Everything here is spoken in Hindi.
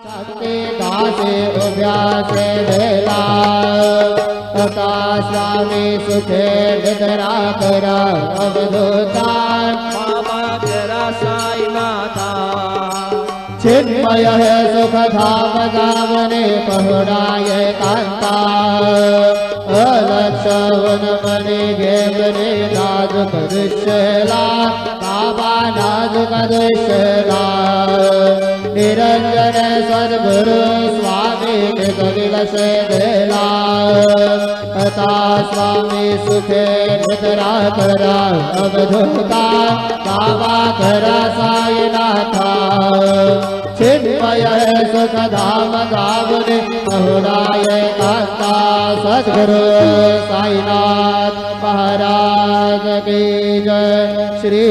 भक्ति दासे उभ्यासे वेला तथा स्वामी सुखे निद्रा करा अवधूता बाबा तेरा साई नाथा चिन्मय है सुख धाम गावने पहुड़ाए कांता अलक्षवन मणि घेमने नाजुक दुष्ला बाबा नाजुक दुष्ला निरंजन सद्गुरु स्वामी निगल से देला तथा स्वामी सुखे निद्रा करा अवधूता बाबा करा साई नाथा चिन्मय सुख धाम गावने पहुड़ाए कांता सद्गुरु साईनाथ महाराज की जय। श्री